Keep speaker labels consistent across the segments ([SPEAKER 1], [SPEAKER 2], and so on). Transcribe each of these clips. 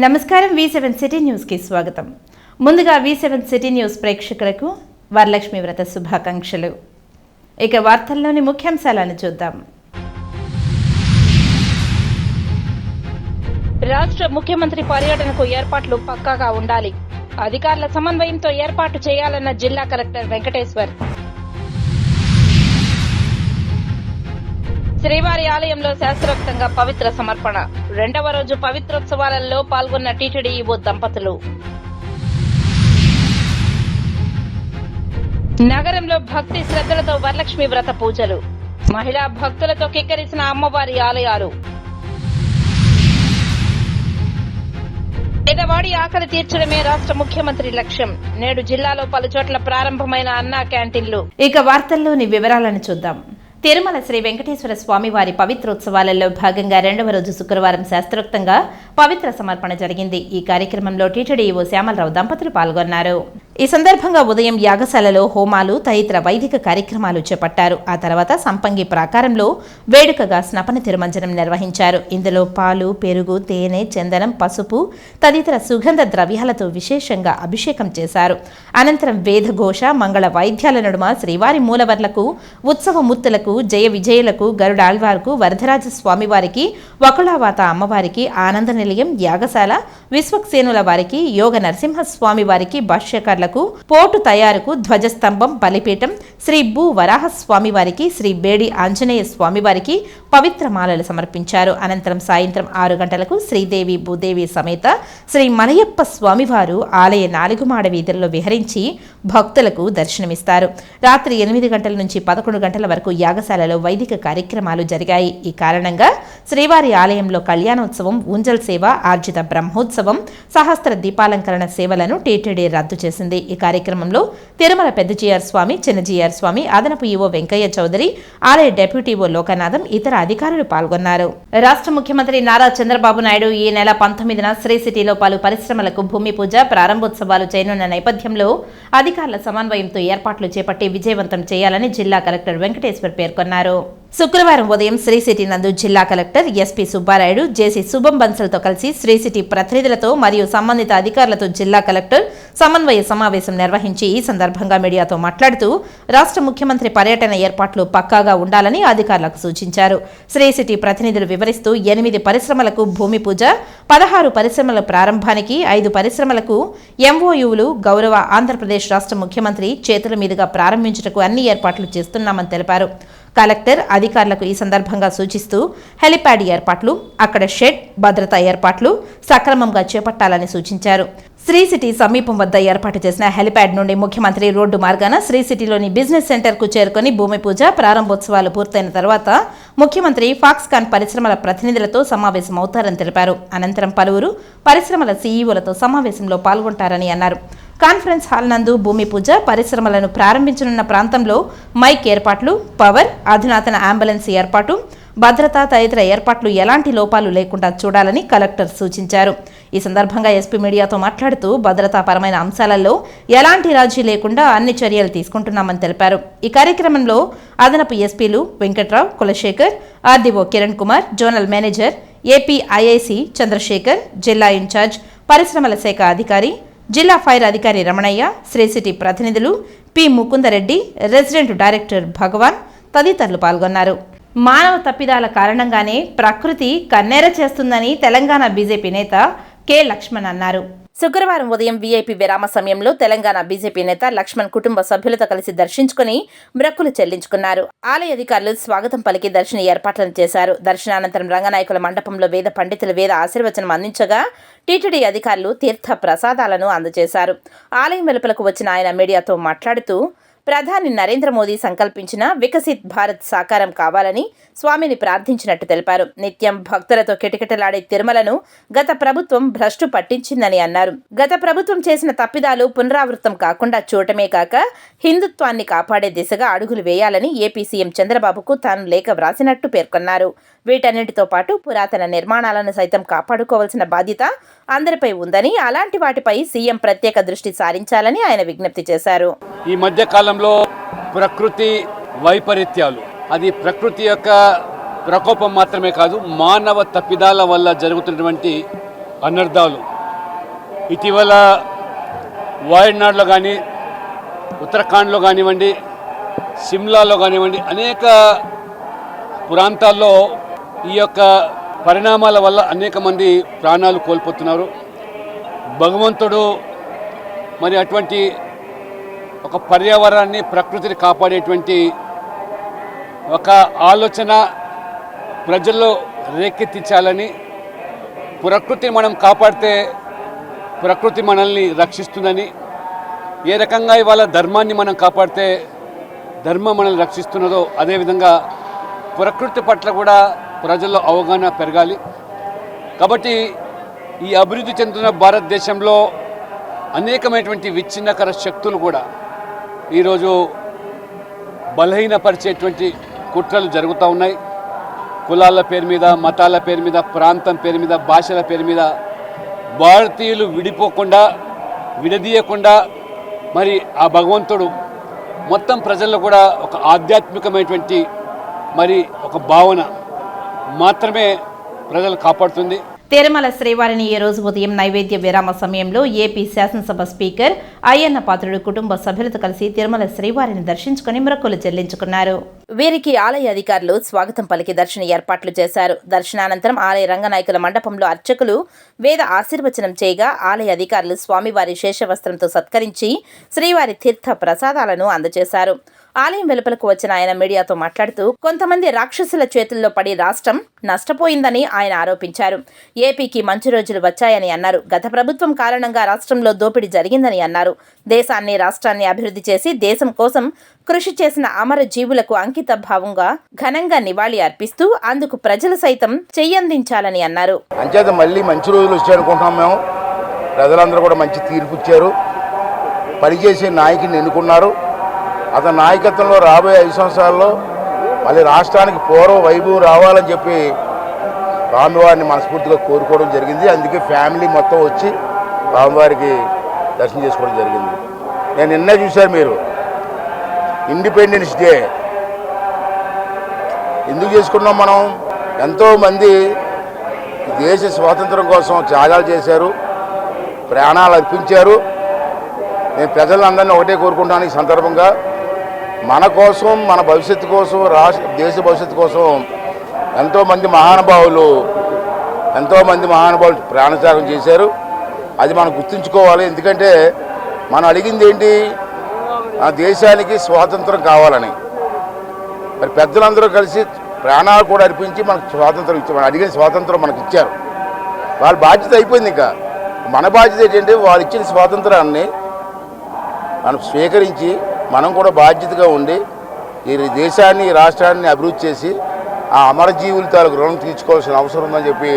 [SPEAKER 1] నమస్కారం V7 city news కి స్వాగతం. ముందుగా V7 సిటీ న్యూస్ ప్రేక్షకులకు వరలక్ష్మి వ్రత శుభాకాంక్షలు. ఇక వార్తల్లోని ముఖ్యాంశాలను చూద్దాం.
[SPEAKER 2] రాష్ట్ర ముఖ్యమంత్రి పర్యటనకు ఏర్పాట్లు పక్కాగా ఉండాలి. అధికారుల సమన్వయంతో ఏర్పాటు చేయాలన్న జిల్లా కలెక్టర్ వెంకటేశ్వర్. శ్రీవారి ఆలయంలో శాస్త్రోక్తంగా పవిత్ర సమర్పణ. రెండవ రోజు పవిత్రోత్సవాలలో పాల్గొన్న టీటీడీ ఈవో దంపతులు. నగరంలో భక్తి శ్రద్ధలతో వరలక్ష్మి వ్రత పూజలు. మహిళా భక్తులతో కిక్కరిసిన అమ్మవారి ఆలయాలు. పేదవాడి ఆకలి తీర్చడమే రాష్ట్ర ముఖ్యమంత్రి లక్ష్యం. నేడు జిల్లాలో పలుచోట్ల ప్రారంభమైన అన్నా క్యాంటీన్లు.
[SPEAKER 1] ఇక వార్తల్లోని వివరాలను చూద్దాం. తిరుమల శ్రీ వెంకటేశ్వర స్వామివారి పవిత్రోత్సవాలలో భాగంగా రెండవ రోజు శుక్రవారం శాస్త్రోక్తంగా పవిత్ర సమర్పణ జరిగింది. ఈ కార్యక్రమంలో టీటీడీ ఈవో శ్యామలరావు దంపతులు పాల్గొన్నారు. ఈ సందర్భంగా ఉదయం యాగశాలలో హోమాలు తదితర వైదిక కార్యక్రమాలు చేపట్టారు. ఆ తర్వాత సంపంగి ప్రాకారంలో వేడుకగా స్నపన తిరుమంజనం నిర్వహించారు. ఇందులో పాలు, పెరుగు, తేనె, చందనం, పసుపు తదితర సుగంధ ద్రవ్యాలతో విశేషంగా అభిషేకం చేశారు. అనంతరం వేదఘోష, మంగళ వాయిద్యాల నడుమ శ్రీవారి మూలవర్లకు, ఉత్సవమూర్తులకు, జయ విజయులకు, గరుడాళ్వార్కు, వరదరాజ స్వామివారికి, వకుళావాత అమ్మవారికి, ఆనంద నిలయం, యాగశాల, విశ్వక్సేనుల వారికి, యోగ నరసింహస్వామి వారికి, భాష్యకారులకు, పోటు తయారుకు, ధ్వజస్తంభం, బలిపీఠం, శ్రీ భూ వరాహ స్వామివారికి, శ్రీ బేడి ఆంజనేయ స్వామివారికి పవిత్ర మాలలు సమర్పించారు. అనంతరం సాయంత్రం 6 గంటలకు శ్రీదేవి భూదేవి సమేత శ్రీ మలయప్ప స్వామివారు ఆలయ 4 మాడ వీధుల్లో విహరించి భక్తులకు దర్శనమిస్తారు. రాత్రి 8 గంటల నుంచి 11 గంటల వరకు యాగశాలలో వైదిక కార్యక్రమాలు జరిగాయి. ఈ కారణంగా శ్రీవారి ఆలయంలో కళ్యాణోత్సవం, ఊంజల్ సేవ, ఆర్జిత బ్రహ్మోత్సవం, సహస్ర దీపాలంకరణ సేవలను టీటీడీ రద్దు చేసింది. ఈ కార్యక్రమంలో తిరుమల పెద్ద జీఆర్ స్వామి, చిన్న జీఆర్ స్వామి, అదనపు ఈవో వెంకయ్య చౌదరి, ఆలయ డెప్యూటీ ఈవో లోకనాథం, ఇతర అధికారులు పాల్గొన్నారు. రాష్ట్ర ముఖ్యమంత్రి నారా చంద్రబాబు నాయుడు ఈ నెల 19న శ్రీ సిటీలో పలు పరిశ్రమలకు భూమి పూజ, ప్రారంభోత్సవాలు చేయనున్న నేపథ్యంలో అధికారుల సమన్వయంతో ఏర్పాట్లు చేపట్టి విజయవంతం చేయాలని జిల్లా కలెక్టర్ వెంకటేశ్వర్ పేర్కొన్నారు. శుక్రవారం ఉదయం శ్రీ సిటీ నందు జిల్లా కలెక్టర్ ఎస్పీ సుబ్బారాయుడు, జేసీ శుభం బన్సల్తో కలిసి శ్రీ సిటీ ప్రతినిధులతో మరియు సంబంధిత అధికారులతో జిల్లా కలెక్టర్ సమన్వయ సమావేశం నిర్వహించి ఈ సందర్భంగా మీడియాతో మాట్లాడుతూ రాష్ట్ర ముఖ్యమంత్రి పర్యటన ఏర్పాట్లు పక్కాగా ఉండాలని అధికారులకు సూచించారు. శ్రీ సిటీ ప్రతినిధులు వివరిస్తూ 8 పరిశ్రమలకు భూమి పూజ, 16 పరిశ్రమల ప్రారంభానికి, 5 పరిశ్రమలకు ఎంఓయూలు గౌరవ ఆంధ్రప్రదేశ్ రాష్ట్ర ముఖ్యమంత్రి చేతుల మీదుగా ప్రారంభించుటకు అన్ని ఏర్పాట్లు చేస్తున్నామని తెలిపారు. కలెక్టర్ అధికారులకు ఈ సందర్భంగా సూచిస్తూ హెలిప్యాడ్ ఏర్పాట్లు, అక్కడ షెడ్, భద్రతా ఏర్పాట్లు సక్రమంగా చేపట్టాలని సూచించారు. శ్రీ సిటీ సమీపం వద్ద ఏర్పాటు చేసిన హెలిప్యాడ్ నుండి ముఖ్యమంత్రి రోడ్డు మార్గాన శ్రీ సిటీలోని బిజినెస్ సెంటర్కు చేరుకుని భూమి పూజ, ప్రారంభోత్సవాలు పూర్తయిన తర్వాత ముఖ్యమంత్రి ఫాక్స్కాన్ పరిశ్రమల ప్రతినిధులతో సమావేశమవుతారని తెలిపారు. అనంతరం పలువురు పరిశ్రమల సీఈఓలతో సమావేశంలో పాల్గొంటారని అన్నారు. కాన్ఫరెన్స్ హాల్ నందు భూమి పూజ, పరిశ్రమలను ప్రారంభించనున్న ప్రాంతంలో మైక్ ఏర్పాట్లు, పవర్, అధునాతన అంబులెన్స్ ఏర్పాటు, భద్రత తదితర ఏర్పాట్లు ఎలాంటి లోపాలు లేకుండా చూడాలని కలెక్టర్ సూచించారు. ఈ సందర్భంగా ఎస్పీ మీడియాతో మాట్లాడుతూ భద్రతాపరమైన అంశాలలో ఎలాంటి రాజీ లేకుండా అన్ని చర్యలు తీసుకుంటున్నామని తెలిపారు. ఈ కార్యక్రమంలో అదనపు ఎస్పీలు Venkatrao, Kulasekhar, RDO Kiran Kumar, zonal manager APIIC Chandrasekhar, జిల్లా ఇన్ఛార్జ్ పరిశ్రమల శాఖ అధికారి, జిల్లా ఫైర్ అధికారి రమణయ్య, శ్రీ సిటీ ప్రతినిధులు P Mukundareddy, resident director Bhagavan తదితరులు పాల్గొన్నారు. మానవ తప్పిదాల కారణంగానే ప్రకృతి కన్నెర చేస్తుందని తెలంగాణ బీజేపీ నేత కె లక్ష్మణ్ అన్నారు. శుక్రవారం ఉదయం వీఐపీ విరామ సమయంలో తెలంగాణ బీజేపీ నేత లక్ష్మణ్ కుటుంబ సభ్యులతో కలిసి దర్శించుకుని మొక్కులు చెల్లించుకున్నారు. ఆలయ అధికారులు స్వాగతం పలికి దర్శన ఏర్పాట్లను చేశారు. దర్శనానంతరం రంగనాయకుల మండపంలో వేద పండితులు వేద ఆశీర్వచనం అందించగా టీటీడీ అధికారులు తీర్థ ప్రసాదాలను అందజేశారు. ఆలయం వెలుపలకు వచ్చిన ఆయన మీడియాతో మాట్లాడుతూ ప్రధాని నరేంద్ర మోదీ సంకల్పించిన వికసిత్ భారత్ సాకారం కావాలని స్వామిని ప్రార్థించినట్టు తెలిపారు. నిత్యం భక్తులతో కిటకిటలాడే తిరుమలను గత ప్రభుత్వం భ్రష్టు పట్టించిందని అన్నారు. గత ప్రభుత్వం చేసిన తప్పిదాలు పునరావృతం కాకుండా చూడటమే కాక హిందుత్వాన్ని కాపాడే దిశగా అడుగులు వేయాలని ఏపీ సీఎం చంద్రబాబుకు తాను లేఖ వ్రాసినట్టు పేర్కొన్నారు. వీటన్నిటితో పాటు పురాతన నిర్మాణాలను సైతం కాపాడుకోవాల్సిన బాధ్యత అందరిపై ఉందని, అలాంటి వాటిపై సీఎం ప్రత్యేక దృష్టి సారించాలని ఆయన విజ్ఞప్తి చేశారు.
[SPEAKER 3] ఈ మధ్య కాలంలో ప్రకృతి వైపరీత్యాలు, అది ప్రకృతి యొక్క ప్రకోపం మాత్రమే కాదు, మానవ తప్పిదాల వల్ల జరుగుతున్నటువంటి అనర్థాలు ఇటీవల వాయనాడ్లో కానీ ఉత్తరాఖండ్లో కానివ్వండి, సిమ్లాలో కానివ్వండి, అనేక ప్రాంతాల్లో ఈ యొక్క పరిణామాల వల్ల అనేక మంది ప్రాణాలు కోల్పోతున్నారు. భగవంతుడు మరి అటువంటి ఒక పర్యావరణాన్ని, ప్రకృతిని కాపాడేటువంటి ఒక ఆలోచన ప్రజల్లో రేకెత్తించాలని, ప్రకృతిని మనం కాపాడితే ప్రకృతి మనల్ని రక్షిస్తుందని, ఏ రకంగా ఇవాళ ధర్మాన్ని మనం కాపాడితే ధర్మం మనల్ని రక్షిస్తున్నదో అదేవిధంగా ప్రకృతి పట్ల కూడా ప్రజల్లో అవగాహన పెరగాలి. కాబట్టి ఈ అభివృద్ధి చెందుతున్న భారతదేశంలో అనేకమైనటువంటి విచ్ఛిన్నకర శక్తులు కూడా ఈరోజు బలహీనపరిచేటువంటి కుట్రలు జరుగుతూ ఉన్నాయి. కులాల పేరు మీద, మతాల పేరు మీద, ప్రాంతం పేరు మీద, భాషల పేరు మీద భారతీయులు విడిపోకుండా, విడదీయకుండా మరి ఆ భగవంతుడు మొత్తం ప్రజల్లో కూడా ఒక ఆధ్యాత్మికమైనటువంటి మరి ఒక భావన మాత్రమే ప్రజలు కాపాడుతుంది.
[SPEAKER 1] తిరుమల శ్రీవారిని ఈ రోజు ఉదయం నైవేద్య విరామ సమయంలో ఏపీ శాసనసభ స్పీకర్ అయ్యన్న పాత్రుడు కుటుంబ సభ్యులతో కలిసి తిరుమల శ్రీవారిని దర్శించుకుని మొక్కులు చెల్లించుకున్నారు. వీరికి ఆలయ అధికారులు స్వాగతం పలికి దర్శన ఏర్పాట్లు చేశారు. దర్శనానంతరం ఆలయ రంగనాయకుల మండపంలో అర్చకులు వేద ఆశీర్వచనం చేయగా ఆలయ అధికారులు స్వామివారి శేషవస్త్రంతో సత్కరించి శ్రీవారి తీర్థ ప్రసాదాలను అందజేశారు. ఆలయం వెలుపలకు వచ్చిన ఆయన మీడియాతో మాట్లాడుతూ కొంతమంది రాక్షసుల చేతుల్లో పడి రాష్ట్రం నష్టపోయిందని ఆయన ఆరోపించారు. ఏపీకి మంచి రోజులు వచ్చాయని అన్నారు. గత ప్రభుత్వం కారణంగా రాష్ట్రంలో దోపిడీ జరిగిందని అన్నారు. దేశాన్ని, రాష్ట్రాన్ని అభివృద్ధి చేసి దేశం కోసం కృషి చేసిన అమర జీవులకు అంకిత భావంగా ఘనంగా నివాళి అర్పిస్తూ అందుకు ప్రజలు సైతం చెయ్యందించాలని అన్నారు.
[SPEAKER 4] అంచేత మళ్ళీ మంచి రోజులు వచ్చాయనుకుంటున్నాం. మేము ప్రజలందరూ కూడా మంచి తీర్పు ఇచ్చారు. పనిచేసే నాయకుని ఎన్నుకున్నారు. అతని నాయకత్వంలో రాబోయే 5 సంవత్సరాల్లో మళ్ళీ రాష్ట్రానికి పూర్వ వైభవం రావాలని చెప్పి స్వామివారిని మనస్ఫూర్తిగా కోరుకోవడం జరిగింది. అందుకే ఫ్యామిలీ మొత్తం వచ్చి స్వామివారికి దర్శనం చేసుకోవడం జరిగింది. నేను నిన్నే చూశారు మీరు, ఇండిపెండెన్స్ డే ఎందుకు చేసుకున్నాం? మనం ఎంతోమంది దేశ స్వాతంత్రం కోసం త్యాగాలు చేశారు, ప్రాణాలు అర్పించారు. నేను ప్రజలందరినీ ఒకటే కోరుకుంటాను, ఈ సందర్భంగా మన కోసం, మన భవిష్యత్తు కోసం, దేశ భవిష్యత్తు కోసం ఎంతోమంది మహానుభావులు ప్రాణత్యాగం చేశారు. అది మనం గుర్తుంచుకోవాలి. ఎందుకంటే మనం అడిగింది ఏంటి? ఆ దేశానికి స్వాతంత్రం కావాలని. మరి పెద్దలందరూ కలిసి ప్రాణాలు కూడా అర్పించి మనకు స్వాతంత్రం ఇచ్చారు. మనం అడిగిన స్వాతంత్రం మనకు ఇచ్చారు. వాళ్ళ బాధ్యత అయిపోయింది. ఇంకా మన బాధ్యత ఏంటంటే వాళ్ళు ఇచ్చిన స్వాతంత్రాన్ని మనం స్వీకరించి మనం కూడా బాధ్యతగా ఉండి ఈ దేశాన్ని, ఈ రాష్ట్రాన్ని అభివృద్ధి చేసి ఆ అమరజీవుల తాలూకు రుణం తీర్చుకోవాల్సిన అవసరం ఉందని చెప్పి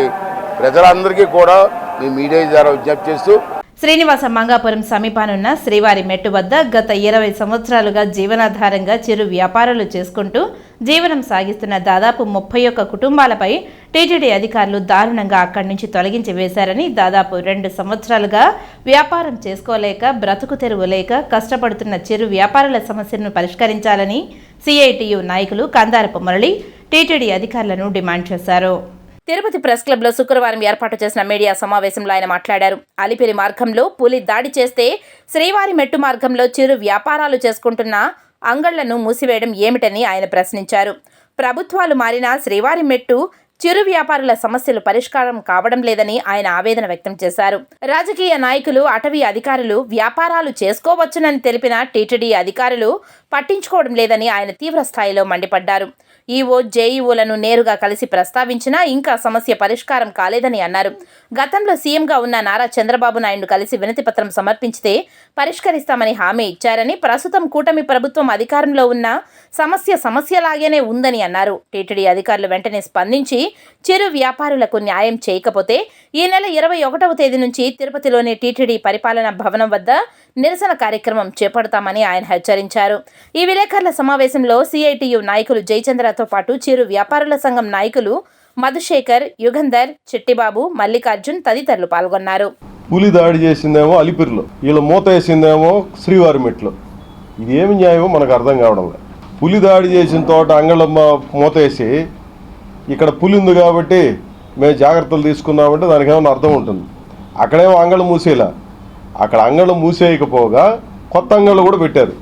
[SPEAKER 4] ప్రజలందరికీ కూడా మీ మీడియా ద్వారా విజ్ఞప్తి చేస్తూ,
[SPEAKER 1] శ్రీనివాస మంగాపురం సమీపానున్న శ్రీవారి మెట్టు వద్ద గత 20 సంవత్సరాలుగా జీవనాధారంగా చిరు వ్యాపారాలు చేసుకుంటూ జీవనం సాగిస్తున్న దాదాపు 31 కుటుంబాలపై టీటీడీ అధికారులు దారుణంగా అక్కడి నుంచి తొలగించి వేశారని, దాదాపు 2 సంవత్సరాలుగా వ్యాపారం చేసుకోలేక, బ్రతుకు తెరువు లేక కష్టపడుతున్న చిరు వ్యాపారుల సమస్యలను పరిష్కరించాలని సిఐటియు నాయకులు కందారపు మురళి టీటీడీ అధికారులను డిమాండ్ చేశారు. తిరుపతి ప్రెస్ క్లబ్లో శుక్రవారం ఏర్పాటు చేసిన మీడియా సమావేశంలో ఆయన మాట్లాడారు. అలిపిరి మార్గంలో పులి దాడి చేస్తే శ్రీవారి మెట్టు మార్గంలో చిరు వ్యాపారాలు చేసుకుంటున్న అంగళ్లను మూసివేయడం ఏమిటని ఆయన ప్రశ్నించారు. ప్రభుత్వాలు మారినా శ్రీవారి మెట్టు చిరు వ్యాపారుల సమస్యలు పరిష్కారం కావడం లేదని ఆయన ఆవేదన వ్యక్తం చేశారు. రాజకీయ నాయకులు, అటవీ అధికారులు వ్యాపారాలు చేసుకోవచ్చునని తెలిపిన టీటీడీ అధికారులు పట్టించుకోవడం లేదని ఆయన తీవ్ర స్థాయిలో మండిపడ్డారు. ఈవో, జేఈఓలను నేరుగా కలిసి ప్రస్తావించినా ఇంకా సమస్య పరిష్కారం కాలేదని అన్నారు. గతంలో సీఎంగా ఉన్న నారా చంద్రబాబు నాయుడు కలిసి వినతిపత్రం సమర్పించితే పరిష్కరిస్తామని హామీ ఇచ్చారని, ప్రస్తుతం కూటమి ప్రభుత్వం అధికారంలో ఉన్న సమస్యలాగానే ఉందని అన్నారు. టీటీడీ అధికారులు వెంటనే స్పందించి చిరు వ్యాపారులకు న్యాయం చేయకపోతే ఈ నెల 21వ తేదీ నుంచి తిరుపతిలోని టీటీడీ పరిపాలనా భవనం వద్ద నిరసన కార్యక్రమం చేపడతామని ఆయన హెచ్చరించారు. ఈ విలేకరుల సమావేశంలో సిఐటియు నాయకులు జయచంద్రతో పాటు చిరు వ్యాపారుల సంఘం నాయకులు మధుశేఖర్, యుగంధర్, చిట్టిబాబు, మల్లికార్జున్ తదితరులు పాల్గొన్నారు.
[SPEAKER 5] పులి దాడి చేసిందేమో అలిపిరిలో, వీళ్ళు మూత వేసిందేమో శ్రీవారి మెట్లో. ఇది ఏమి న్యాయమో మనకు అర్థం కావడం లేదు. పులి దాడి చేసిన తోట అంగళమ్మ మూత వేసి ఇక్కడ పులి ఉంది కాబట్టి మేము జాగ్రత్తలు తీసుకున్నామంటే దానికి ఏమైనా అర్థం ఉంటుంది. అక్కడేమో అంగళ్ళు మూసేలా, అక్కడ అంగళ్ళు మూసేయకపోగా కొత్త అంగళ్ళు కూడా పెట్టారు.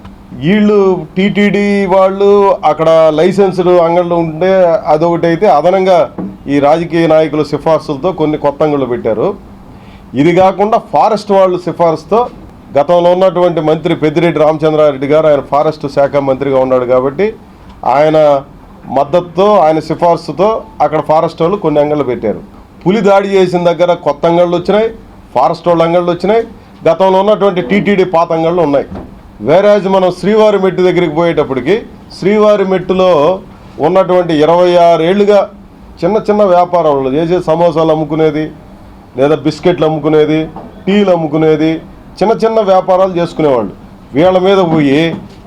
[SPEAKER 5] వీళ్ళు టీటీడీ వాళ్ళు అక్కడ లైసెన్స్డ్ అంగళ్ళు ఉంటే అదొకటి అయితే, అదనంగా ఈ రాజకీయ నాయకుల సిఫార్సులతో కొన్ని కొత్త అంగళ్ళు పెట్టారు. ఇది కాకుండా ఫారెస్ట్ వాళ్ళు సిఫార్సుతో గతంలో ఉన్నటువంటి మంత్రి పెద్దిరెడ్డి రామచంద్రారెడ్డి గారు, ఆయన ఫారెస్ట్ శాఖ మంత్రిగా ఉన్నాడు కాబట్టి ఆయన మద్దతుతో, ఆయన సిఫార్సుతో అక్కడ ఫారెస్ట్ వాళ్ళు కొన్ని అంగళ్ళు పెట్టారు. పులి దాడి చేసిన దగ్గర కొత్త అంగళ్ళు వచ్చినాయి, ఫారెస్ట్ వాళ్ళు అంగళ్ళు వచ్చినాయి, గతంలో ఉన్నటువంటి టీటీడీ పాత అంగళ్ళు ఉన్నాయి. వేరేజ్ మనం శ్రీవారి మెట్టు దగ్గరికి పోయేటప్పటికి శ్రీవారి మెట్టులో ఉన్నటువంటి 26 ఏళ్ళుగా చిన్న చిన్న వ్యాపారాలు చేసే, సమోసాలు అమ్ముకునేది, లేదా బిస్కెట్లు అమ్ముకునేది, టీలు అమ్ముకునేది, చిన్న చిన్న వ్యాపారాలు చేసుకునేవాళ్ళు. వీళ్ళ మీద పోయి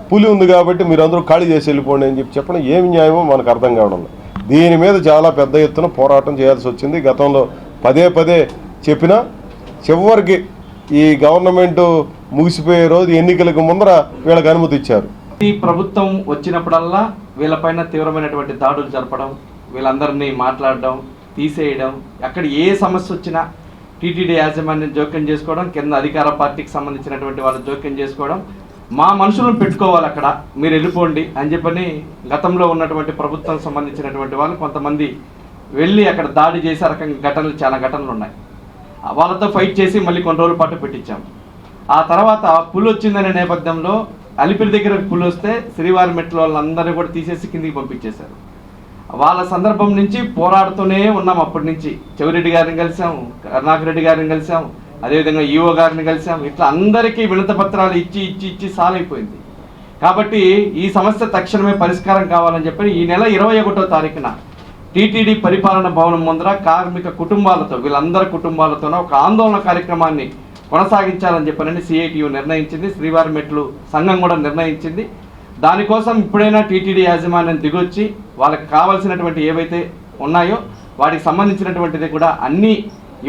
[SPEAKER 5] పులి ఉంది కాబట్టి మీరు అందరూ ఖాళీ చేసి వెళ్ళిపోండి అని చెప్పడం ఏమి న్యాయమో మనకు అర్థం కావడం లేదు. దీని మీద చాలా పెద్ద ఎత్తున పోరాటం చేయాల్సి వచ్చింది. గతంలో పదే చెప్పినా చివరికి ఈ గవర్నమెంట్ ముగిసిపోయే రోజు ఎన్నికలకు ముందర వీళ్ళకి అనుమతి ఇచ్చారు.
[SPEAKER 6] ఈ ప్రభుత్వం వచ్చినప్పుడల్లా వీళ్ళపైన తీవ్రమైనటువంటి దాడులు జరపడం, వీళ్ళందరినీ మాట్లాడడం, తీసేయడం, అక్కడ ఏ సమస్య వచ్చినా టీటీడీ యాజమాన్యం జోక్యం చేసుకోవడం, కింద అధికార పార్టీకి సంబంధించినటువంటి వాళ్ళు జోక్యం చేసుకోవడం, మా మనుషులను పెట్టుకోవాలి అక్కడ, మీరు వెళ్ళిపోండి అని చెప్పని గతంలో ఉన్నటువంటి ప్రభుత్వం సంబంధించినటువంటి వాళ్ళు కొంతమంది వెళ్ళి అక్కడ దాడి చేసే రకంగా ఘటనలు, చాలా ఘటనలు ఉన్నాయి. వాళ్ళతో ఫైట్ చేసి మళ్ళీ కొన్ని రోజుల పాటు పెట్టించాం. ఆ తర్వాత పులి వచ్చిందనే నేపథ్యంలో అలిపిరి దగ్గర పులి వస్తే శ్రీవారి మెట్ల వాళ్ళందరినీ కూడా తీసేసి కిందికి పంపించేశారు. వాళ్ళ సందర్భం నుంచి పోరాడుతూనే ఉన్నాం. అప్పటి నుంచి చెవిరెడ్డి గారిని కలిసాం, కరుణాకర్ రెడ్డి గారిని కలిసాం, అదేవిధంగా ఈఓ గారిని కలిసాం. ఇట్లా అందరికీ వినతి పత్రాలు ఇచ్చి సాలైపోయింది. కాబట్టి ఈ సమస్య తక్షణమే పరిష్కారం కావాలని చెప్పి ఈ నెల 21వ తారీఖున టీటీడీ పరిపాలన భవనం ముందర కార్మిక కుటుంబాలతో, వీళ్ళందరి కుటుంబాలతోనూ ఒక ఆందోళన కార్యక్రమాన్ని కొనసాగించాలని చెప్పని సిఐటియు నిర్ణయించింది. శ్రీవారి మెట్లు సంఘం కూడా నిర్ణయించింది. దానికోసం ఇప్పుడైనా టీటీడీ యాజమాన్యం దిగొచ్చి వాళ్ళకి కావాల్సినటువంటి ఏవైతే ఉన్నాయో వాటికి సంబంధించినటువంటిది కూడా అన్నీ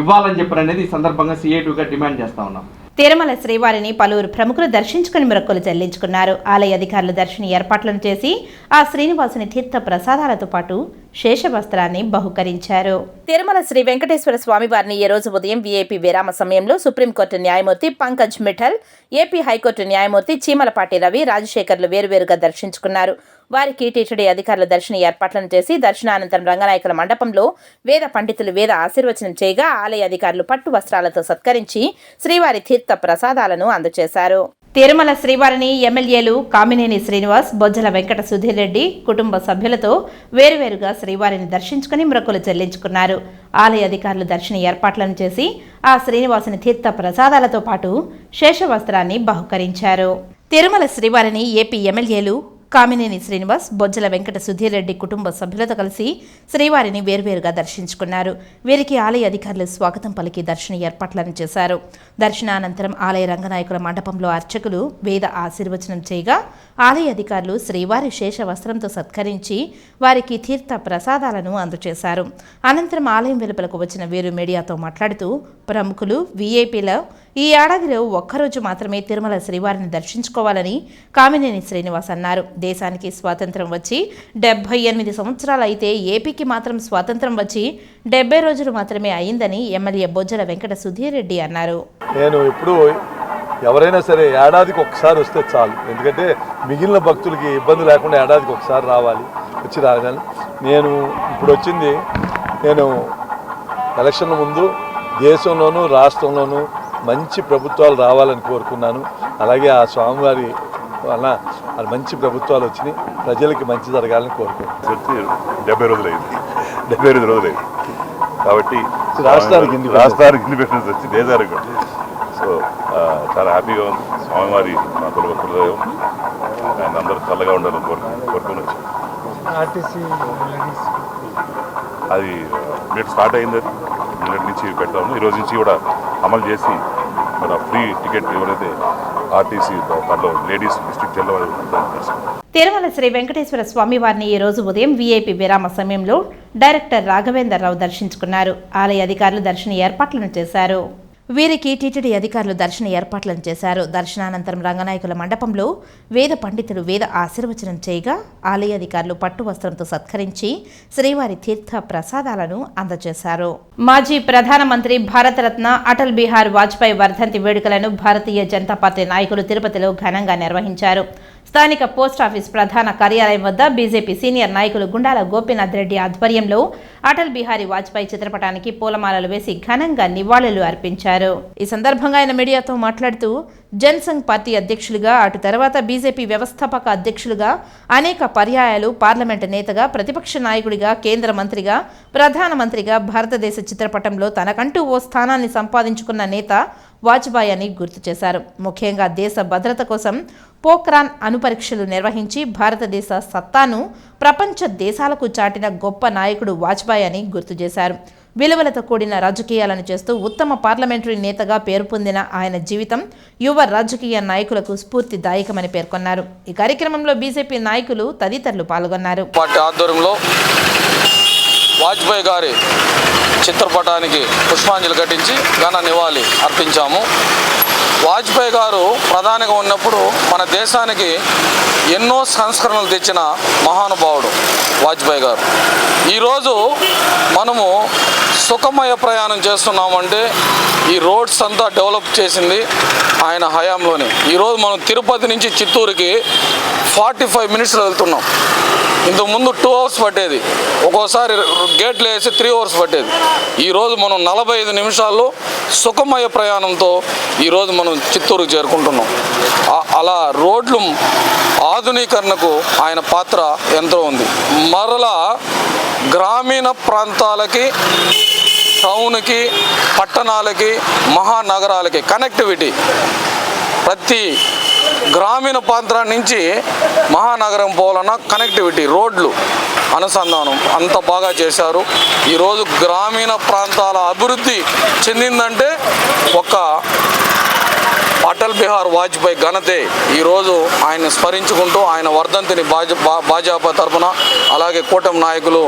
[SPEAKER 6] ఇవ్వాలని చెప్పనేది ఈ సందర్భంగా సిఐటియుగా డిమాండ్ చేస్తా ఉన్నాం.
[SPEAKER 1] తిరుమల శ్రీవారిని పలువురు ప్రముఖులు దర్శించుకుని మొక్కులు చెల్లించుకున్నారు. ఆలయ అధికారులు దర్శన ఏర్పాట్లను చేసి ఆ శ్రీనివాసుని తీర్థ ప్రసాదాలతో పాటు శేషవస్త్రాన్ని బహుకరించారు. తిరుమల శ్రీ వెంకటేశ్వర స్వామివారిని ఈ రోజు ఉదయం వీఐపీ విరామ సమయంలో సుప్రీంకోర్టు న్యాయమూర్తి పంకజ్ మిఠల్, ఏపీ హైకోర్టు న్యాయమూర్తి చీమలపాటి రవి, రాజశేఖర్లు వేరువేరుగా దర్శించుకున్నారు. వారికి టీటీడీ అధికారులు దర్శన ఏర్పాట్లను చేసి దర్శనానంతరం రంగనాయకుల మండపంలో వేద పండితులు వేద ఆశీర్వచనం చేయగా ఆలయ అధికారులు పట్టు వస్త్రాలతో సత్కరించి శ్రీవారి తీర్థ ప్రసాదాలను అందజేశారు. తిరుమల శ్రీవారిని ఎమ్మెల్యేలు కామినేని శ్రీనివాస్, బొజ్జల వెంకట సుధీర్ రెడ్డి కుటుంబ సభ్యులతో వేరువేరుగా శ్రీవారిని దర్శించుకుని మొక్కులు చెల్లించుకున్నారు. ఆలయ అధికారులు దర్శన ఏర్పాట్లను చేసి ఆ శ్రీనివాసుని తీర్థ ప్రసాదాలతో పాటు శేషవస్త్రాన్ని బహుకరించారు. తిరుమల శ్రీవారిని ఏపీ ఎమ్మెల్యేలు కామినేని శ్రీనివాస్, బొజ్జల వెంకట సుధీర్ రెడ్డి కుటుంబ సభ్యులతో కలిసి శ్రీవారిని వేర్వేరుగా దర్శించుకున్నారు. వీరికి ఆలయ అధికారులు స్వాగతం పలికి దర్శన ఏర్పాట్లను చేశారు. దర్శనానంతరం ఆలయ రంగనాయకుల మండపంలో అర్చకులు వేద ఆశీర్వచనం చేయగా ఆలయ అధికారులు శ్రీవారి శేష వస్త్రంతో సత్కరించి వారికి తీర్థ ప్రసాదాలను అందజేశారు. అనంతరం ఆలయం వెలుపలకు వచ్చిన వీరు మీడియాతో మాట్లాడుతూ ప్రముఖులు, వీఐపీల ఈ ఏడాదిలో ఒక్కరోజు మాత్రమే తిరుమల శ్రీవారిని దర్శించుకోవాలని కామినేని శ్రీనివాస్ అన్నారు. దేశానికి స్వాతంత్రం వచ్చి 78 సంవత్సరాలు అయితే ఏపీకి మాత్రం స్వాతంత్రం వచ్చి 70 రోజులు మాత్రమే అయిందని ఎమ్మెల్యే బొజ్జల వెంకట సుధీర్ రెడ్డి అన్నారు.
[SPEAKER 7] నేను ఇప్పుడు ఎవరైనా సరే ఏడాదికి ఒకసారి వస్తే చాలు, ఎందుకంటే మిగిలిన భక్తులకి ఇబ్బంది లేకుండా ఏడాదికి ఒకసారి రావాలి, వచ్చి రాగాలి. నేను ఇప్పుడు వచ్చింది, నేను ఎలక్షన్ ముందు దేశంలోనూ రాష్ట్రంలోనూ మంచి ప్రభుత్వాలు రావాలని కోరుకున్నాను. అలాగే ఆ స్వామివారి వల్ల మంచి ప్రభుత్వాలు వచ్చినాయి, ప్రజలకి మంచి జరగాలని కోరుకున్నాను.
[SPEAKER 8] 70 రోజులైంది కాబట్టి
[SPEAKER 7] రాష్ట్రానికి
[SPEAKER 8] ఇండిపెండెన్స్ వచ్చి దేశానికి. సో చాలా హ్యాపీగా ఉంది. స్వామివారి మా కులదైవం, ఆయన అందరూ చల్లగా ఉండాలని కోరుకుని వచ్చాను. అది డేట్ స్టార్ట్ అయింది, నిన్నటి నుంచి పెట్టాము. ఈరోజు నుంచి కూడా అమలు చేసి మన ఫ్రీ టికెట్ ఎవరైతే ఆర్టీసీ దాంట్లో లేడీస్ డిస్ట్రిక్ట్ జిల్లా.
[SPEAKER 1] తిరుమల శ్రీ వెంకటేశ్వర స్వామివారిని ఈ రోజు ఉదయం వీఐపీ విరామ సమయంలో డైరెక్టర్ రాఘవేంద్రరావు దర్శించుకున్నారు. ఆలయ అధికారులు దర్శన ఏర్పాట్లను చేశారు. వీరికి టీటీడీ అధికారులు దర్శన ఏర్పాట్లను చేశారు. దర్శనానంతరం రంగనాయకుల మండపంలో వేద పండితుడు వేద ఆశీర్వచనం చేయగా ఆలయ అధికారులు పట్టు వస్త్రంతో సత్కరించి శ్రీవారి తీర్థ ప్రసాదాలను అందజేశారు. మాజీ ప్రధానమంత్రి భారతరత్న అటల్ బిహారీ వాజ్పేయి వర్ధంతి వేడుకలను భారతీయ జనతా పార్టీ నాయకులు తిరుపతిలో ఘనంగా నిర్వహించారు. స్థానిక పోస్టాఫీస్ ప్రధాన కార్యాలయం వద్ద బీజేపీ సీనియర్ నాయకులు గుండాల గోపీనాథ్ రెడ్డి ఆధ్వర్యంలో అటల్ బిహారీ వాజ్పేయి చిత్రపటానికి పూలమాలలు వేసి ఘనంగా నివాళులు అర్పించారు. ఈ సందర్భంగా ఆయన మీడియాతో మాట్లాడుతూ జనసంఘ్ పార్టీ అధ్యక్షులుగా, అటు తర్వాత బీజేపీ వ్యవస్థాపక అధ్యక్షులుగా, అనేక పర్యాయాలు పార్లమెంటు నేతగా, ప్రతిపక్ష నాయకుడిగా, కేంద్ర మంత్రిగా, ప్రధానమంత్రిగా భారతదేశ చిత్రపటంలో తనకంటూ ఓ స్థానాన్ని సంపాదించుకున్న నేత వాజ్పేయి అని గుర్తు చేశారు. ముఖ్యంగా దేశ భద్రత కోసం పోఖ్రాన్ అణుపరీక్షలు నిర్వహించి భారతదేశ సత్తాను ప్రపంచ దేశాలకు చాటిన గొప్ప నాయకుడు వాజ్పేయి అని గుర్తు చేశారు. విలువలతో కూడిన రాజకీయాలను చేస్తూ ఉత్తమ పార్లమెంటరీ నేతగా పేరు పొందిన ఆయన జీవితం యువ రాజకీయ నాయకులకు స్ఫూర్తిదాయకమని పేర్కొన్నారు. ఈ కార్యక్రమంలో బీజేపీ నాయకులు తదితరులు పాల్గొన్నారు.
[SPEAKER 9] పార్టీ ఆధ్వర్యంలో వాజ్పేయి గారి చిత్రపటానికి పుష్పాంజలి ఘటించి ఘన నివాళి అర్పించాము. వాజ్పేయి గారు ప్రధానిగా ఉన్నప్పుడు మన దేశానికి ఎన్నో సంస్కరణలు తెచ్చిన మహానుభావుడు వాజ్పేయి గారు. ఈరోజు మనము సుఖమయ ప్రయాణం చేస్తున్నామంటే ఈ రోడ్స్ అంతా డెవలప్ చేసింది ఆయన హయాంలోనే. ఈరోజు మనం తిరుపతి నుంచి చిత్తూరుకి 45 మినిట్స్లో వెళ్తున్నాం. ఇంతకుముందు 2 అవర్స్ పట్టేది, ఒక్కోసారి గేట్లు వేసి 3 అవర్స్ పట్టేది. ఈరోజు మనం 45 నిమిషాల్లో సుఖమయ ప్రయాణంతో ఈరోజు మనం చిత్తూరుకు చేరుకుంటున్నాం. అలా రోడ్లు ఆధునీకరణకు ఆయన పాత్ర ఎంతో ఉంది. మరలా గ్రామీణ ప్రాంతాలకి, టౌన్కి, పట్టణాలకి, మహానగరాలకి కనెక్టివిటీ, ప్రతి గ్రామీణ ప్రాంతం నుంచి మహానగరం పోవాలన్నా కనెక్టివిటీ, రోడ్లు అనుసంధానం అంత బాగా చేశారు. ఈరోజు గ్రామీణ ప్రాంతాల అభివృద్ధి చెందిందంటే ఒక్క అటల్ బిహారీ వాజ్పేయి ఘనతే. ఈరోజు ఆయన స్మరించుకుంటూ ఆయన వర్ధంతిని భాజపా తరఫున, అలాగే కూటమి నాయకులు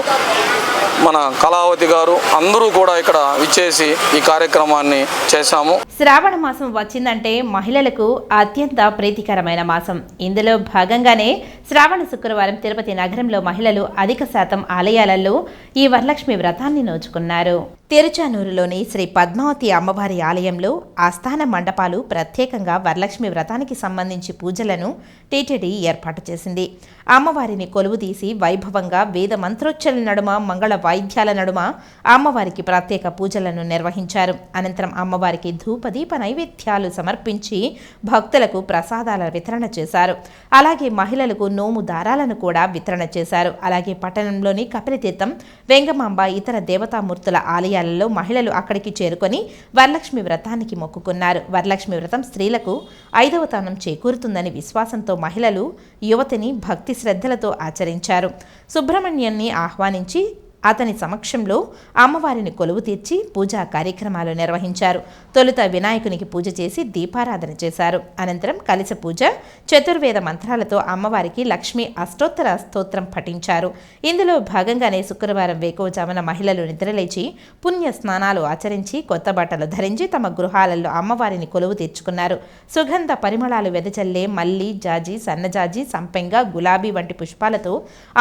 [SPEAKER 9] మన కళావతి గారు అందరూ కూడా ఇక్కడ విచ్చేసి ఈ కార్యక్రమాన్ని చేశాము.
[SPEAKER 1] శ్రావణ మాసం వచ్చిందంటే మహిళలకు అత్యంత ప్రీతికరమైన మాసం. ఇందులో భాగంగానే శ్రావణ శుక్రవారం తిరుపతి నగరంలో మహిళలు అధిక శాతం ఆలయాలలో ఈ వరలక్ష్మి వ్రతాన్ని నోచుకున్నారు. తిరుచానూరులోని శ్రీ పద్మావతి అమ్మవారి ఆలయంలో ఆస్థాన మండపాలు ప్రత్యేకంగా వరలక్ష్మి వ్రతానికి సంబంధించి పూజలను టీటీడీ ఏర్పాటు చేసింది. అమ్మవారిని కొలువు తీసి వైభవంగా వేద మంత్రోచ్చల నడుమ, మంగళ వాయిద్యాల నడుమ అమ్మవారికి ప్రత్యేక పూజలను నిర్వహించారు. అనంతరం అమ్మవారికి ధూపదీప నైవేద్యాలు సమర్పించి భక్తులకు ప్రసాదాల వితరణ చేశారు. అలాగే మహిళలకు నోము దారాలను కూడా వితరణ చేశారు. అలాగే పట్టణంలోని కపిలతీర్థం, వెంగమాంబ, ఇతర దేవతామూర్తుల ఆలయాలలో మహిళలు అక్కడికి చేరుకొని వరలక్ష్మి వ్రతానికి మొక్కుకున్నారు. వరలక్ష్మి వ్రతం స్త్రీలకు 5వ స్థానం చేకూరుతుందని విశ్వాసంతో మహిళలు యువతిని భక్తి శ్రద్ధలతో ఆచరించారు. సుబ్రహ్మణ్యాన్ని ఆహ్వానించి అతని సమక్షంలో అమ్మవారిని కొలువు తీర్చి పూజా కార్యక్రమాలు నిర్వహించారు. తొలుత వినాయకునికి పూజ చేసి దీపారాధన చేశారు. అనంతరం కలశ పూజ, చతుర్వేద మంత్రాలతో అమ్మవారికి లక్ష్మీ అష్టోత్తర స్తోత్రం పఠించారు. ఇందులో భాగంగానే శుక్రవారం వేకువజామున మహిళలు నిద్రలేచి పుణ్య స్నానాలు ఆచరించి కొత్త బట్టలు ధరించి తమ గృహాలలో అమ్మవారిని కొలువు తీర్చుకున్నారు. సుగంధ పరిమళాలు వెదజల్లే మల్లి, జాజి, సన్నజాజి, సంపెంగ, గులాబీ వంటి పుష్పాలతో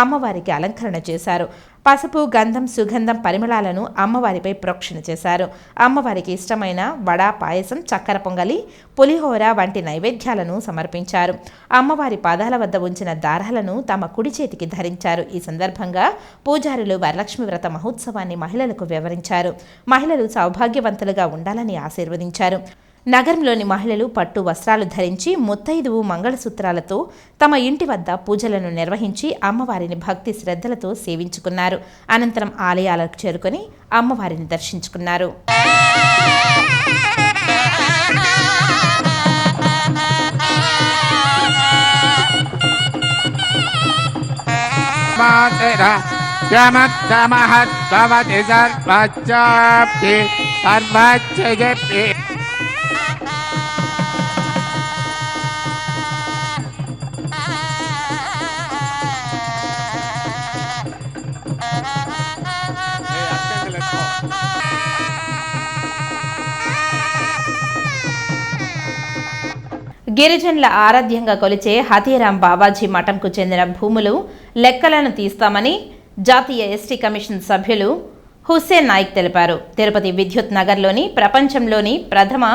[SPEAKER 1] అమ్మవారికి అలంకరణ చేశారు. పసుపు, గంధం, సుగంధం పరిమళాలను అమ్మవారిపై ప్రోక్షణ చేశారు. అమ్మవారికి ఇష్టమైన వడ, పాయసం, చక్కెర పొంగలి, పులిహోర వంటి నైవేద్యాలను సమర్పించారు. అమ్మవారి పాదాల వద్ద ఉంచిన దారాలను తమ కుడి చేతికి ధరించారు. ఈ సందర్భంగా పూజారులు వరలక్ష్మి వ్రత మహోత్సవాన్ని మహిళలకు వివరించారు. మహిళలు సౌభాగ్యవంతులుగా ఉండాలని ఆశీర్వదించారు. నగరంలోని మహిళలు పట్టు వస్త్రాలు ధరించి ముత్తైదువు మంగళసూత్రాలతో తమ ఇంటి వద్ద పూజలను నిర్వహించి అమ్మవారిని భక్తి శ్రద్ధలతో సేవించుకున్నారు. అనంతరం ఆలయాలకు చేరుకొని అమ్మవారిని దర్శించుకున్నారు. గిరిజనుల ఆరాధ్యంగా కొలిచే హతీరాం బావాజీ మఠంకు చెందిన భూములు లెక్కలను తీస్తామని జాతీయ ఎస్టీ కమిషన్ సభ్యులు హుస్సేన్ నాయక్ తెలిపారు. తిరుపతి విద్యుత్ నగర్లోని ప్రపంచంలోని ప్రథమ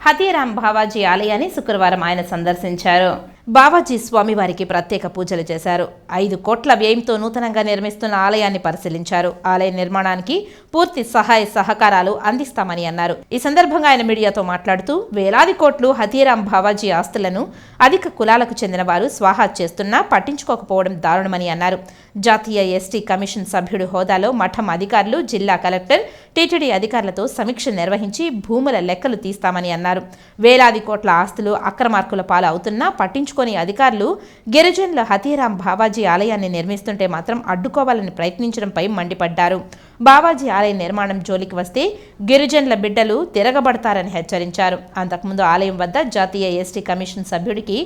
[SPEAKER 1] హతీరాం బావాజీ ఆలయాన్ని శుక్రవారం ఆయన సందర్శించారు. బావాజీ స్వామివారికి ప్రత్యేక పూజలు చేశారు. 5 కోట్ల వ్యయంతో నూతనంగా నిర్మిస్తున్న ఆలయాన్ని పరిశీలించారు. ఆలయ నిర్మాణానికి పూర్తి సహాయ సహకారాలు అందిస్తామని అన్నారు. ఈ సందర్భంగా ఆయన మీడియాతో మాట్లాడుతూ వేలాది కోట్లు హతీరాం బావాజీ ఆస్తులను అధిక కులాలకు చెందిన వారు స్వాహా చేస్తున్నా పట్టించుకోకపోవడం దారుణమని అన్నారు. జాతీయ ఎస్టీ కమిషన్ సభ్యుడు హోదాలో మఠం అధికారులు, జిల్లా కలెక్టర్, టీటీడీ అధికారులతో సమీక్ష నిర్వహించి భూముల లెక్కలు తీస్తామని అన్నారు. వేలాది కోట్ల ఆస్తులు అక్రమార్కుల పాలు అవుతున్నా పట్టించుకోని అధికారులు గిరిజనుల హతీరాం బావాజీ ఆలయాన్ని నిర్మిస్తుంటే మాత్రం అడ్డుకోవాలని ప్రయత్నించడంపై మండిపడ్డారు. బావాజీ ఆలయ నిర్మాణం జోలికి వస్తే గిరిజనుల బిడ్డలు తిరగబడతారని హెచ్చరించారు. అంతకుముందు ఆలయం వద్ద జాతీయ ఎస్టీ కమిషన్ సభ్యుడికి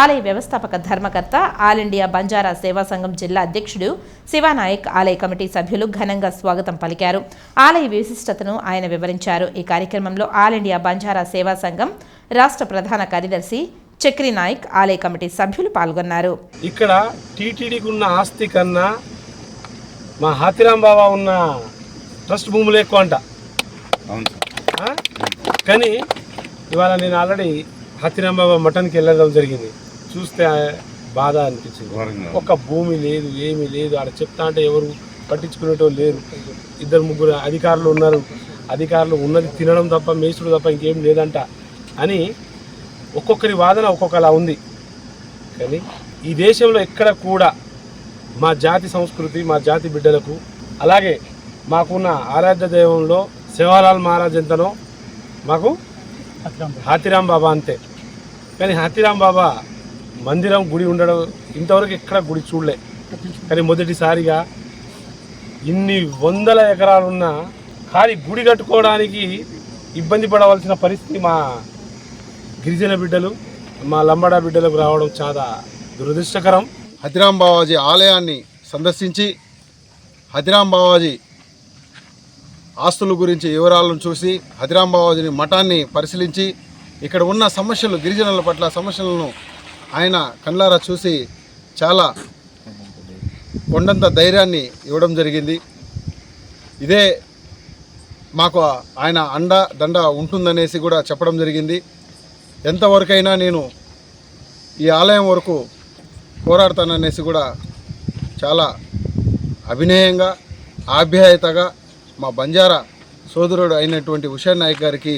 [SPEAKER 1] ఆలయ వ్యవస్థాపక ధర్మకర్త, ఆల్ ఇండియా బంజారా సేవా సంఘం జిల్లా అధ్యక్షుడు శివానాయక్, ఆలయ కమిటీ సభ్యులు ఘనంగా స్వాగతం పలికారు. ఆలయ విశిష్టతను ఆయన వివరించారు. ఈ కార్యక్రమంలో ఆల్ ఇండియా బంజారా సేవా సంఘం రాష్ట్ర ప్రధాన కార్యదర్శి చక్రి నాయక్, ఆలయ కమిటీ సభ్యులు పాల్గొన్నారు.
[SPEAKER 10] ఇక్కడ టీటీడీకి ఉన్న ఆస్తి కన్నా మా హతీరాం బాబా ఉన్న ట్రస్ట్ భూములు ఎక్కువ అంట. కానీ ఇవాళ నేను ఆల్రెడీ హతీరాం బాబా మఠానికి వెళ్ళడం జరిగింది. చూస్తే బాధ అనిపించింది. ఒక భూమి లేదు, ఏమీ లేదు. ఆడ చెప్తా అంటే ఎవరు పట్టించుకునేటోళ్ళు లేరు. 2-3 అధికారులు ఉన్నారు. అధికారులు ఉన్నది తినడం తప్ప, మేసుడు తప్ప ఇంకేం లేదంట అని ఒక్కొక్కరి వాదన ఒక్కొక్కలా ఉంది. కానీ ఈ దేశంలో ఎక్కడ కూడా మా జాతి సంస్కృతి, మా జాతి బిడ్డలకు, అలాగే మాకున్న ఆరాధ్య దైవంలో సేవాలాల్ మహారాజ్ ఎంతనో మాకు హతీరాం బాబా అంతే. కానీ హతీరాం బాబా మందిరం, గుడి ఉండడం ఇంతవరకు ఎక్కడ గుడి చూడలే. కానీ మొదటిసారిగా ఇన్ని 100 ఎకరాలున్న ఖాళీ గుడి కట్టుకోవడానికి ఇబ్బంది పడవలసిన పరిస్థితి మా గిరిజన బిడ్డలు, మా లంబాడా బిడ్డలకు రావడం చాలా దురదృష్టకరం.
[SPEAKER 11] హతీరాం బావాజీ ఆలయాన్ని సందర్శించి హతీరాం బావాజీ ఆస్తుల గురించి వివరాలను చూసి హతీరాం బావాజీ మఠాన్ని పరిశీలించి ఇక్కడ ఉన్న సమస్యలు, గిరిజనుల పట్ల సమస్యలను ఆయన కళ్ళారా చూసి చాలా కొండంత ధైర్యాన్ని ఇవ్వడం జరిగింది. ఇదే మాకు ఆయన అండ దండ ఉంటుందనేసి కూడా చెప్పడం జరిగింది. ఎంతవరకైనా నేను ఈ ఆలయం వరకు పోరాడతాననేసి కూడా చాలా అభినయంగా, ఆప్యాయతగా మా బంజారా సోదరుడు అయినటువంటి హుస్సేన్ నాయక్ గారికి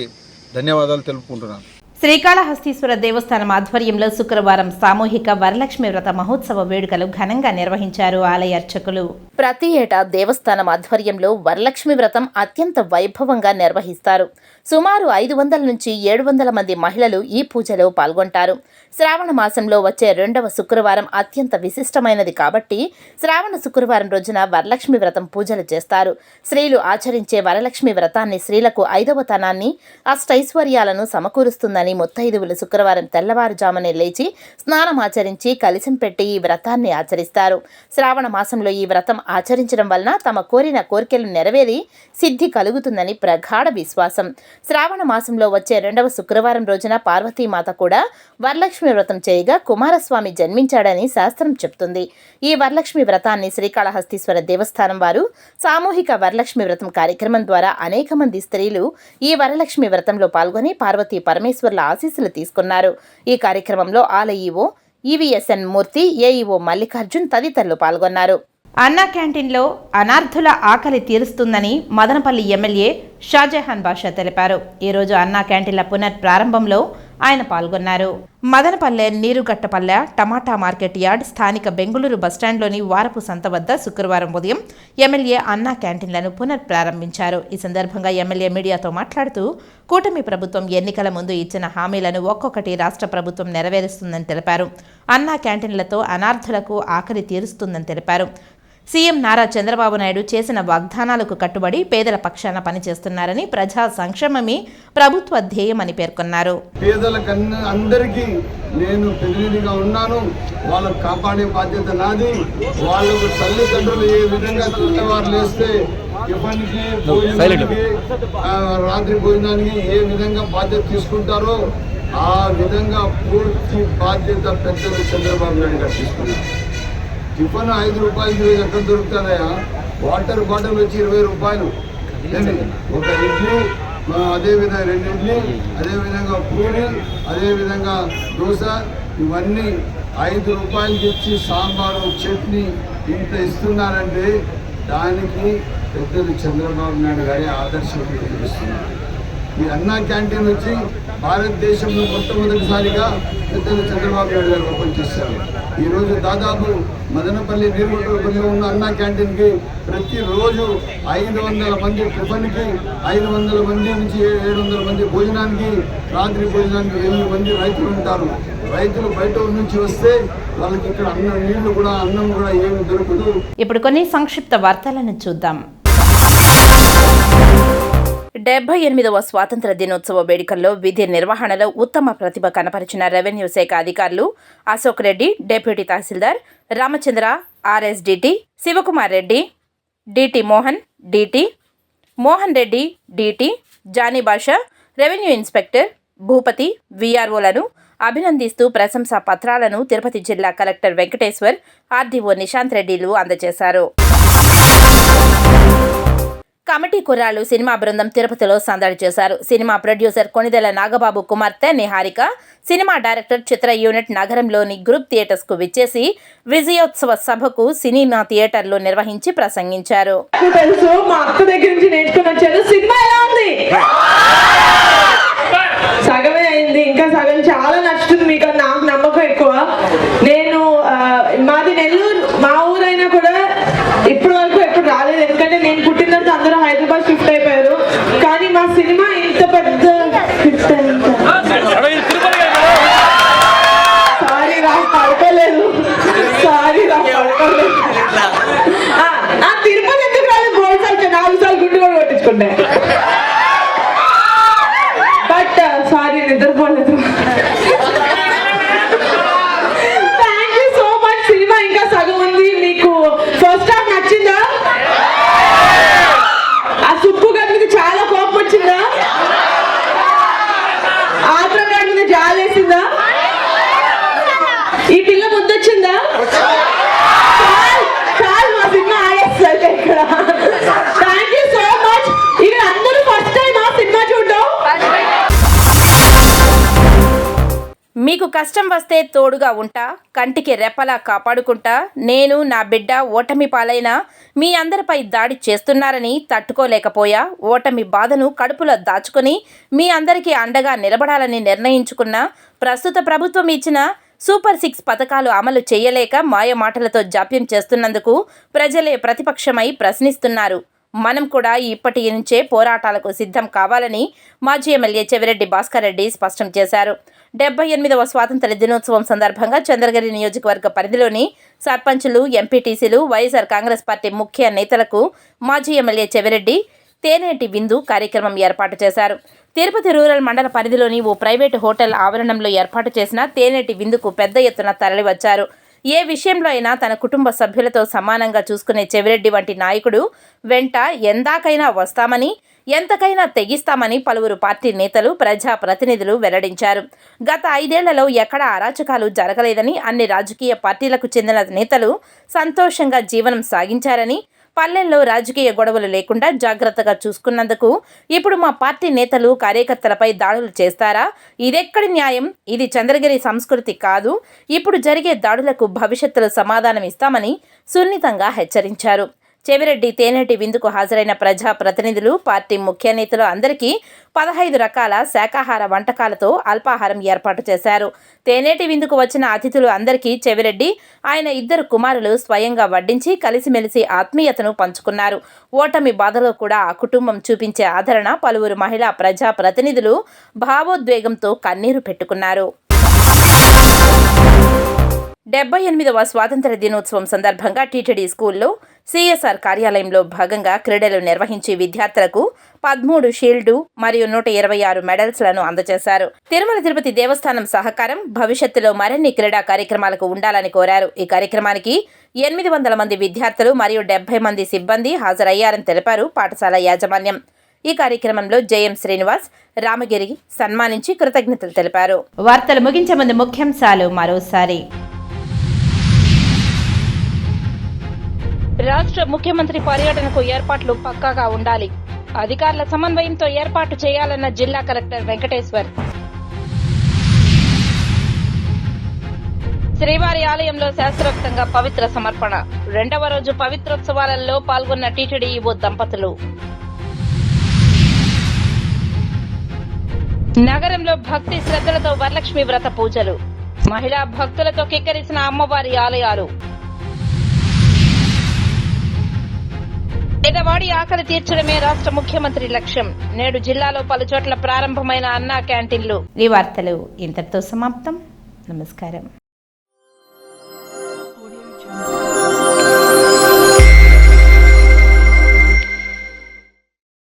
[SPEAKER 11] ధన్యవాదాలు తెలుపుకుంటున్నాను.
[SPEAKER 1] శ్రీకాళహస్తీశ్వర దేవస్థానం ఆధ్వర్యంలో శుక్రవారం సామూహిక వరలక్ష్మి వ్రత మహోత్సవ వేడుకలు ఘనంగా నిర్వహించారు ఆలయ అర్చకులు. ప్రతి ఏటా దేవస్థానం ఆధ్వర్యంలో వరలక్ష్మి వ్రతం అత్యంత వైభవంగా నిర్వహిస్తారు. సుమారు 500 నుంచి 700 మంది మహిళలు ఈ పూజలో పాల్గొంటారు. శ్రావణ మాసంలో వచ్చే 2వ శుక్రవారం అత్యంత విశిష్టమైనది కాబట్టి శ్రావణ శుక్రవారం రోజున వరలక్ష్మి వ్రతం పూజలు చేస్తారు. స్త్రీలు ఆచరించే వరలక్ష్మి వ్రతాన్ని స్త్రీలకు 5వ తనాన్ని, అష్టైశ్వర్యాలను సమకూరుస్తుందని ముత్తైదువులు శుక్రవారం తెల్లవారుజామునే లేచి స్నానమాచరించి కలశం పెట్టి ఈ వ్రతాన్ని ఆచరిస్తారు. శ్రావణ మాసంలో ఈ వ్రతం ఆచరించడం వలన తమ కోరిన కోరికలు నెరవేరి సిద్ధి కలుగుతుందని ప్రగాఢ విశ్వాసం. శ్రావణ మాసంలో వచ్చే 2వ శుక్రవారం రోజున పార్వతీమాత కూడా వరలక్ష్మి వ్రతం చేయగా కుమారస్వామి జన్మించాడని శాస్త్రం చెప్తుంది. ఈ వరలక్ష్మి వ్రతాన్ని శ్రీకాళహస్తీశ్వర దేవస్థానం వారు సామూహిక వరలక్ష్మి వ్రతం కార్యక్రమం ద్వారా అనేక మంది స్త్రీలు ఈ వరలక్ష్మి వ్రతంలో పాల్గొని పార్వతీ పరమేశ్వర్ల ఆశీస్సులు తీసుకున్నారు. ఈ కార్యక్రమంలో ఆలయ ఈవో ఈవీఎస్ఎన్ మూర్తి, ఏఈఓ మల్లికార్జున్ తదితరులు పాల్గొన్నారు. అన్నా క్యాంటీన్లో అనార్థుల ఆకలి తీరుస్తుందని మదనపల్లి ఎమ్మెల్యే షాజహాన్ బాషా తెలిపారు. ఈరోజు అన్నా క్యాంటీన్ల పునఃప్రారంభంలో ఆయన పాల్గొన్నారు. మదనపల్లె నీరుగట్టపల్లె టమాటా మార్కెట్ యార్డ్, స్థానిక బెంగుళూరు బస్టాండ్లోని వారపు సంత వద్ద శుక్రవారం ఉదయం ఎమ్మెల్యే అన్నా క్యాంటీన్లను పునఃప్రారంభించారు. ఈ సందర్భంగా ఎమ్మెల్యే మీడియాతో మాట్లాడుతూ కూటమి ప్రభుత్వం ఎన్నికల ముందు ఇచ్చిన హామీలను ఒక్కొక్కటి రాష్ట్ర ప్రభుత్వం నెరవేరుస్తుందని తెలిపారు. అన్నా క్యాంటీన్లతో అనార్థులకు ఆకలి తీరుస్తుందని తెలిపారు. సీఎం నారా చంద్రబాబు నాయుడు చేసిన వాగ్దానాలకు కట్టుబడి పేదల పక్షాన పనిచేస్తున్నారని, ప్రజా సంక్షేమమే ప్రభుత్వ ధ్యేయమని పేర్కొన్నారు.
[SPEAKER 12] అందరికీ నేను ప్రతినిధిగా ఉన్నాను. వాళ్ళకు కాపాడే బాధ్యత నాది. వాళ్ళకు తల్లిదండ్రులు ఏ విధంగా తెల్లవారు లేస్తే టిఫిన్కి, భోజనానికి, రాత్రి భోజనానికి ఏ విధంగా బాధ్యత తీసుకుంటారో ఆ విధంగా పూర్తి బాధ్యత పెద్దలు చంద్రబాబు నాయుడు గారు తీసుకున్నారు. టిఫిన్ 5 రూపాయలకి ఎక్కడ దొరుకుతుందయా? వాటర్ బాటిల్ వచ్చి 20 రూపాయలు. ఒక ఇడ్లీ, అదేవిధంగా 2 ఇడ్లీ, అదేవిధంగా పూరి, అదేవిధంగా దోశ, ఇవన్నీ 5 రూపాయలకి ఇచ్చి సాంబారు చట్నీ ఇంత ఇస్తున్నారంటే దానికి పెద్దలు చంద్రబాబు నాయుడు గారి ఆదర్శం చూపిస్తున్నారు. ఈ అన్నా క్యాంటీన్ వచ్చి భారతదేశంలో మొట్టమొదటిసారిగా పెద్దలు చంద్రబాబు నాయుడు గారు ఓపెన్ చేశారు. ఈరోజు దాదాపు మదనపల్లి నీరుకొండపల్లిలో ఉన్న అన్నా క్యాంటీన్కి ప్రతిరోజు 500 మంది టిఫిన్కి, 500 మంది నుంచి 700 మంది భోజనానికి, రాత్రి భోజనానికి 1000 మంది రైతులు ఉంటారు. రైతులు బయట నుంచి వస్తే వాళ్ళకి ఇక్కడ నీళ్లు కూడా, అన్నం కూడా ఏమి దొరకదు.
[SPEAKER 1] ఇప్పుడు కొన్ని సంక్షిప్త వార్తలను చూద్దాం. 78వ స్వాతంత్ర దినోత్సవ వేడుకల్లో విధి నిర్వహణలో ఉత్తమ ప్రతిభ కనపరిచిన రెవెన్యూ శాఖ అధికారులు Ashok Reddy, deputy tahsildar Ramachandra, RSDT Sivakumar Reddy, DT Mohan Reddy, DT Jani Basha, revenue inspector Bhupathi, విఆర్ఓలను అభినందిస్తూ ప్రశంసా పత్రాలను తిరుపతి జిల్లా కలెక్టర్ వెంకటేశ్వర్, ఆర్డీఓ నిశాంత్ రెడ్డిలు అందజేశారు. కమిటీ కుర్రాళ్ళు సినిమా బృందం తిరుపతిలో సందడి చేశారు. సినిమా ప్రొడ్యూసర్ కొణిదెల నాగబాబు కుమార్తె నిహారిక, సినిమా డైరెక్టర్ చిత్ర యూనిట్ నగరంలోని గ్రూప్ థియేటర్స్కు విచ్చేసి విజయోత్సవ సభకు సినిమా థియేటర్లో నిర్వహించి ప్రసంగించారు.
[SPEAKER 13] తెలుసు, మా అక్క దగ్గర నుంచి నేర్చుకుని వచ్చాను. సినిమా ఎలా ఉంది? సగమే అయింది, ఇంకా సగం చాలా నచ్చుతుంది మీకు. నాకు నమ్మకం ఎక్కువ. నేను మాది నెల్లూరు, మా ఊరైనా కూడా ఇప్పటి వరకు ఎప్పుడు రాలేదు. ఎందుకంటే నేను పుట్టిన తర్వాత అందరూ హైదరాబాద్ షిఫ్ట్ అయిపోయారు. కానీ మా సినిమా ఇంత పెద్ద సారీ రా పడుకోలేదు నా తిరుపతి ఎందుకు రాలేదు? 3 సార్లు 4 సార్లు గుండు కూడా కొట్టించుకున్నా. బట్ సారీ నిద్రపోలేదు. Thank you so much. Cinema ఇంకా సగం ఉంది. మీకు ఫస్ట్ హాఫ్ నచ్చిందా? ఆ సుప్పు గారి మీద చాలా కోపం వచ్చిందా? ఆత్రం గారి మీద జాలేసిందా? ఈ పిల్ల ముద్దొచ్చిందా? చాలు మా సినిమా ఆడేస్తారు ఇక్కడ. Thank you so much. ఇక్కడ అందరూ ఫస్ట్ టైం ఆ సినిమా చూడడం.
[SPEAKER 1] మీకు కష్టం వస్తే తోడుగా ఉంటా, కంటికి రెప్పలా కాపాడుకుంటా, నేను నా బిడ్డ ఓటమి పాలైన మీ అందరిపై దాడి చేస్తున్నారని తట్టుకోలేకపోయా, ఓటమి బాధను కడుపులో దాచుకొని మీ అందరికీ అండగా నిలబడాలని నిర్ణయించుకున్న ప్రస్తుత ప్రభుత్వం ఇచ్చిన సూపర్ 6 పథకాలు అమలు చేయలేక మాయమాటలతో జాప్యం చేస్తున్నందుకు ప్రజలే ప్రతిపక్షమై ప్రశ్నిస్తున్నారు. మనం కూడా ఇప్పటి నుంచే పోరాటాలకు సిద్ధం కావాలని మాజీ ఎమ్మెల్యే చెవిరెడ్డి భాస్కర్ రెడ్డి స్పష్టం చేశారు. 78వ స్వాతంత్ర దినోత్సవం సందర్భంగా చంద్రగిరి నియోజకవర్గ పరిధిలోని సర్పంచులు, ఎంపీటీసీలు, వైఎస్ఆర్ కాంగ్రెస్ పార్టీ ముఖ్య నేతలకు మాజీ ఎమ్మెల్యే చెవిరెడ్డి తేనేటి విందు కార్యక్రమం ఏర్పాటు చేశారు. తిరుపతి రూరల్ మండల పరిధిలోని ఓ ప్రైవేటు హోటల్ ఆవరణంలో ఏర్పాటు చేసిన తేనేటి విందుకు పెద్ద ఎత్తున తరలివచ్చారు. ఏ విషయంలో అయినా తన కుటుంబ సభ్యులతో సమానంగా చూసుకునే చెవిరెడ్డి వంటి నాయకుడు వెంట ఎందాకైనా వస్తామని, ఎంతకైనా తెగిస్తామని పలువురు పార్టీ నేతలు, ప్రజాప్రతినిధులు వెల్లడించారు. గత 5 ఏళ్లలో ఎక్కడా అరాచకాలు జరగలేదని, అన్ని రాజకీయ పార్టీలకు చెందిన నేతలు సంతోషంగా జీవనం సాగించారని, పల్లెల్లో రాజకీయ గొడవలు లేకుండా జాగ్రత్తగా చూసుకున్నందుకు ఇప్పుడు మా పార్టీ నేతలు, కార్యకర్తలపై దాడులు చేస్తారా? ఇదెక్కడి న్యాయం? ఇది చంద్రగిరి సంస్కృతి కాదు. ఇప్పుడు జరిగే దాడులకు భవిష్యత్తులో సమాధానం ఇస్తామని సున్నితంగా హెచ్చరించారు. చెవిరెడ్డి తేనేటి విందుకు హాజరైన ప్రజాప్రతినిధులు, పార్టీ ముఖ్య నేతలు అందరికీ 15 రకాల శాకాహార వంటకాలతో అల్పాహారం ఏర్పాటు చేశారు. తేనేటి విందుకు వచ్చిన అతిథులు అందరికీ చెవిరెడ్డి, ఆయన 2 కుమారులు స్వయంగా వడ్డించి కలిసిమెలిసి ఆత్మీయతను పంచుకున్నారు. ఓటమి బాధలో కూడా ఆ కుటుంబం చూపించే ఆదరణ పలువురు మహిళా ప్రజాప్రతినిధులు భావోద్వేగంతో కన్నీరు పెట్టుకున్నారు. 78వ స్వాతంత్ర దినోత్సవం సందర్భంగా టీటీడీ స్కూల్లో సిఎస్ఆర్ కార్యాలయంలో భాగంగా క్రీడలు నిర్వహించి విద్యార్థులకు 13 షీల్డు మరియు 126 మెడల్స్లను అందజేశారు. తిరుమల తిరుపతి దేవస్థానం సహకారం భవిష్యత్తులో మరిన్ని క్రీడా కార్యక్రమాలకు ఉండాలని కోరారు. ఈ కార్యక్రమానికి 800 మంది విద్యార్థులు మరియు 70 మంది సిబ్బంది హాజరయ్యారని తెలిపారు పాఠశాల యాజమాన్యం. ఈ కార్యక్రమంలో జయం శ్రీనివాస్, రామగిరి సన్మానించి కృతజ్ఞతలు తెలిపారు. వార్తలు ముగించే ముందు ముఖ్యాంశాలు మరోసారి.
[SPEAKER 2] రాష్ట్ర ముఖ్యమంత్రి పర్యటనకు ఏర్పాట్లు పక్కాగా ఉండాలి. అధికారుల సమన్వయంతో ఏర్పాటు చేయాలన్న జిల్లా కలెక్టర్ వెంకటేశ్వర్. శ్రీవారి ఆలయంలో శాస్త్రోక్తంగా పవిత్ర సమర్పణ. 2వ రోజు పవిత్రోత్సవాలలో పాల్గొన్న టీటీడీ ఈవో దంపతులు. నగరంలో భక్తి శ్రద్ధలతో వరలక్ష్మి వ్రత పూజలు. మహిళా భక్తులతో కిక్కరిసిన అమ్మవారి ఆలయాలు. పేదవాడి ఆకలి తీర్చడమే రాష్ట్ర ముఖ్యమంత్రి లక్ష్యం. నేడు జిల్లాలో పలుచోట్ల ప్రారంభమైన అన్నా క్యాంటీన్లు.
[SPEAKER 1] ఈ వార్తలు ఇంతటితో సమాప్తం. నమస్కారం.